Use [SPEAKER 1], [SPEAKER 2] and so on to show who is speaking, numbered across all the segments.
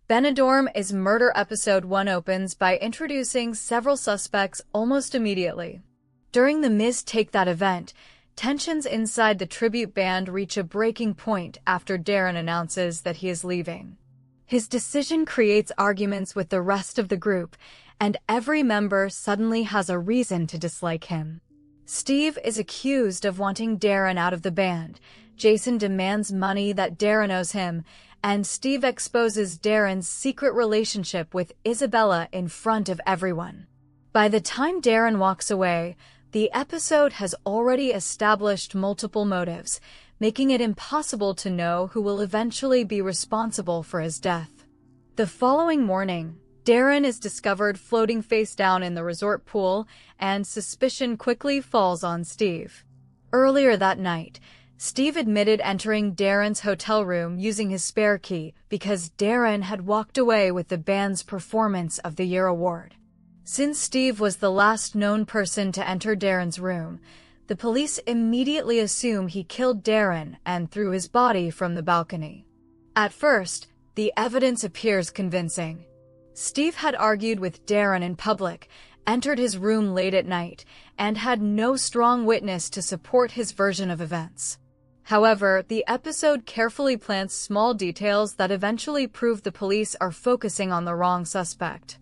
[SPEAKER 1] Benidorm Is Murder Episode 1 opens by introducing several suspects almost immediately. During the Miz Take That event, tensions inside the tribute band reach a breaking point after Darren announces that he is leaving. His decision creates arguments with the rest of the group, and every member suddenly has a reason to dislike him. Steve is accused of wanting Darren out of the band, Jason demands money that Darren owes him, and Steve exposes Darren's secret relationship with Isabella in front of everyone. By the time Darren walks away, the episode has already established multiple motives, making it impossible to know who will eventually be responsible for his death. The following morning, Darren is discovered floating face down in the resort pool, and suspicion quickly falls on Steve. Earlier that night, Steve admitted entering Darren's hotel room using his spare key because Darren had walked away with the band's Performance of the Year award. Since Steve was the last known person to enter Darren's room, the police immediately assume he killed Darren and threw his body from the balcony. At first, the evidence appears convincing. Steve had argued with Darren in public, entered his room late at night, and had no strong witness to support his version of events. However, the episode carefully plants small details that eventually prove the police are focusing on the wrong suspect.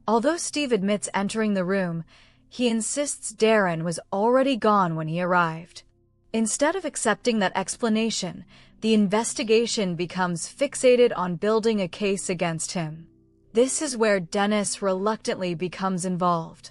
[SPEAKER 1] Although Steve admits entering the room, he insists Darren was already gone when he arrived. Instead of accepting that explanation, the investigation becomes fixated on building a case against him. This is where Dennis reluctantly becomes involved.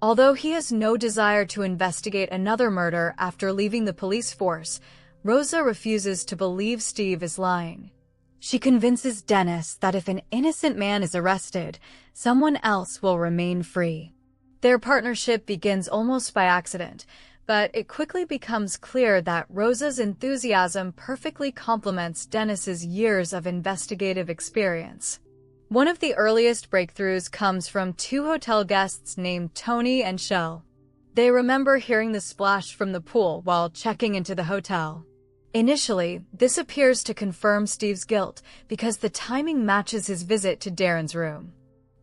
[SPEAKER 1] Although he has no desire to investigate another murder after leaving the police force, Rosa refuses to believe Steve is lying. She convinces Dennis that if an innocent man is arrested, someone else will remain free. Their partnership begins almost by accident, but it quickly becomes clear that Rosa's enthusiasm perfectly complements Dennis's years of investigative experience. One of the earliest breakthroughs comes from two hotel guests named Tony and Shell. They remember hearing the splash from the pool while checking into the hotel. Initially, this appears to confirm Steve's guilt because the timing matches his visit to Darren's room.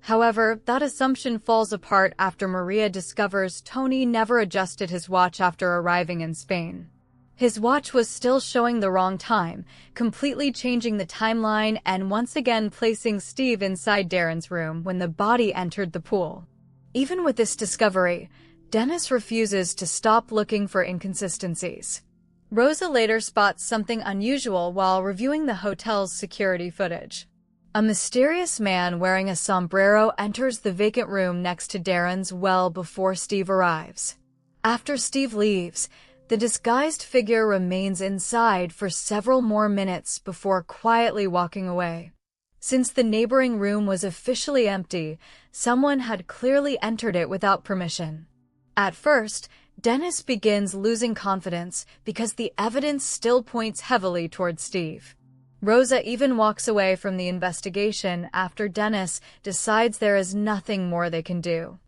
[SPEAKER 1] However, that assumption falls apart after Maria discovers Tony never adjusted his watch after arriving in Spain. His watch was still showing the wrong time, completely changing the timeline and once again placing Steve inside Darren's room when the body entered the pool. Even with this discovery, Dennis refuses to stop looking for inconsistencies. Rosa later spots something unusual while reviewing the hotel's security footage. A mysterious man wearing a sombrero enters the vacant room next to Darren's well before Steve arrives. After Steve leaves, the disguised figure remains inside for several more minutes before quietly walking away. Since the neighboring room was officially empty, someone had clearly entered it without permission. At first, Dennis begins losing confidence because the evidence still points heavily toward Steve. Rosa even walks away from the investigation after Dennis decides there is nothing more they can do.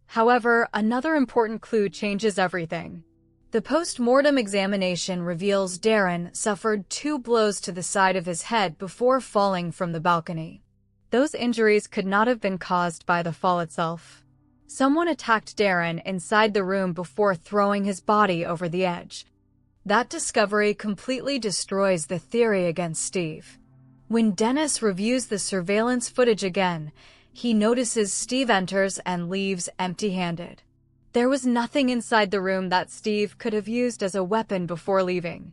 [SPEAKER 1] However, another important clue changes everything. The post-mortem examination reveals Darren suffered 2 blows to the side of his head before falling from the balcony. Those injuries could not have been caused by the fall itself. Someone attacked Darren inside the room before throwing his body over the edge. That discovery completely destroys the theory against Steve. When Dennis reviews the surveillance footage again, he notices Steve enters and leaves empty-handed. There was nothing inside the room that Steve could have used as a weapon before leaving.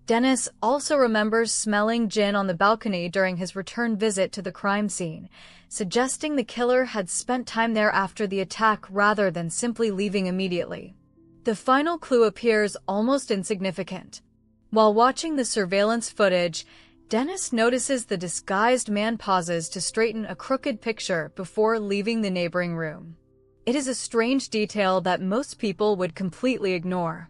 [SPEAKER 1] Dennis also remembers smelling gin on the balcony during his return visit to the crime scene, suggesting the killer had spent time there after the attack rather than simply leaving immediately. The final clue appears almost insignificant. While watching the surveillance footage, Dennis notices the disguised man pauses to straighten a crooked picture before leaving the neighboring room. It is a strange detail that most people would completely ignore.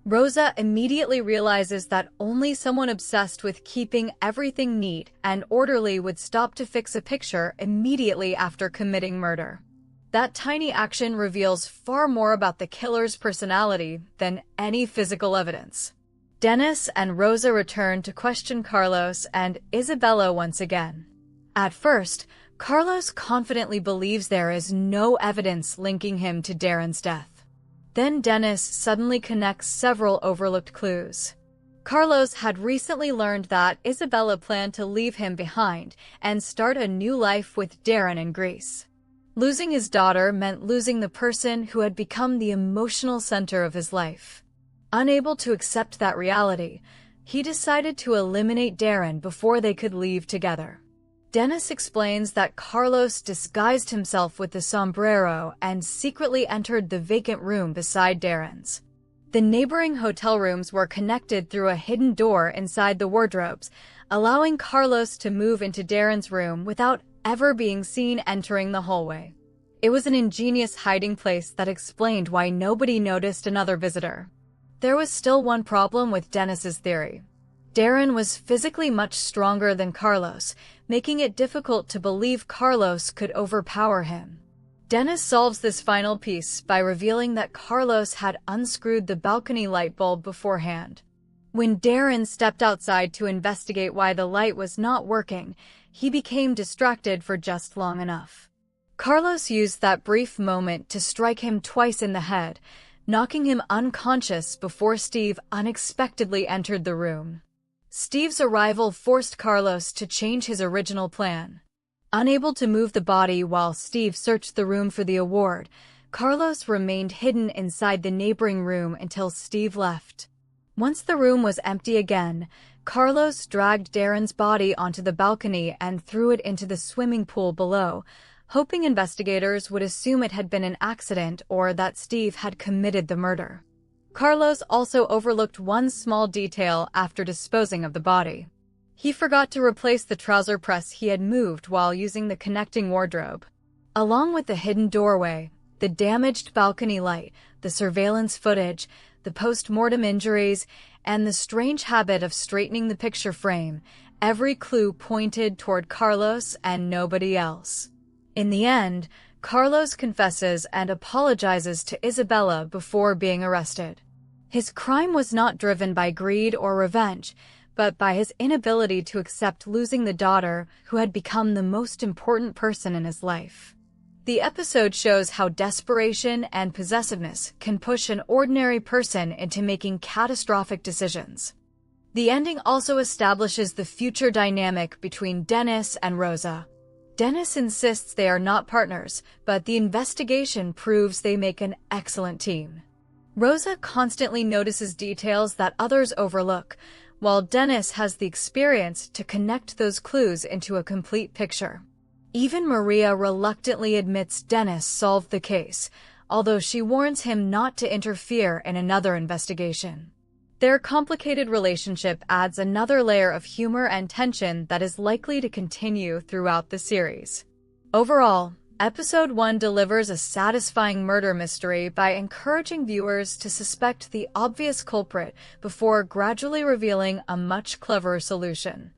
[SPEAKER 1] Rosa immediately realizes that only someone obsessed with keeping everything neat and orderly would stop to fix a picture immediately after committing murder. That tiny action reveals far more about the killer's personality than any physical evidence. Dennis and Rosa return to question Carlos and Isabella once again. At first, Carlos confidently believes there is no evidence linking him to Darren's death. Then Dennis suddenly connects several overlooked clues. Carlos had recently learned that Isabella planned to leave him behind and start a new life with Darren in Greece. Losing his daughter meant losing the person who had become the emotional center of his life. Unable to accept that reality, he decided to eliminate Darren before they could leave together. Dennis explains that Carlos disguised himself with the sombrero and secretly entered the vacant room beside Darren's. The neighboring hotel rooms were connected through a hidden door inside the wardrobes, allowing Carlos to move into Darren's room without ever being seen entering the hallway. It was an ingenious hiding place that explained why nobody noticed another visitor. There was still one problem with Dennis's theory. Darren was physically much stronger than Carlos, making it difficult to believe Carlos could overpower him. Dennis solves this final piece by revealing that Carlos had unscrewed the balcony light bulb beforehand. When Darren stepped outside to investigate why the light was not working, he became distracted for just long enough. Carlos used that brief moment to strike him twice in the head, knocking him unconscious before Steve unexpectedly entered the room. Steve's arrival forced Carlos to change his original plan. Unable to move the body while Steve searched the room for the award, Carlos remained hidden inside the neighboring room until Steve left. Once the room was empty again, Carlos dragged Darren's body onto the balcony and threw it into the swimming pool below, hoping investigators would assume it had been an accident or that Steve had committed the murder. Carlos also overlooked one small detail after disposing of the body. He forgot to replace the trouser press he had moved while using the connecting wardrobe. Along with the hidden doorway, the damaged balcony light, the surveillance footage, the post-mortem injuries, and the strange habit of straightening the picture frame, every clue pointed toward Carlos and nobody else. In the end, Carlos confesses and apologizes to Isabella before being arrested. His crime was not driven by greed or revenge, but by his inability to accept losing the daughter who had become the most important person in his life. The episode shows how desperation and possessiveness can push an ordinary person into making catastrophic decisions. The ending also establishes the future dynamic between Dennis and Rosa. Dennis insists they are not partners, but the investigation proves they make an excellent team. Rosa constantly notices details that others overlook, while Dennis has the experience to connect those clues into a complete picture. Even Maria reluctantly admits Dennis solved the case, although she warns him not to interfere in another investigation. Their complicated relationship adds another layer of humor and tension that is likely to continue throughout the series. Overall, Episode 1 delivers a satisfying murder mystery by encouraging viewers to suspect the obvious culprit before gradually revealing a much cleverer solution.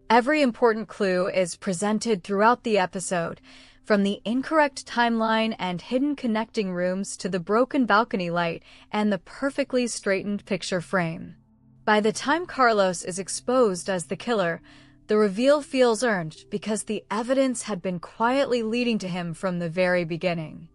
[SPEAKER 1] Every important clue is presented throughout the episode, from the incorrect timeline and hidden connecting rooms to the broken balcony light and the perfectly straightened picture frame. By the time Carlos is exposed as the killer, the reveal feels earned because the evidence had been quietly leading to him from the very beginning.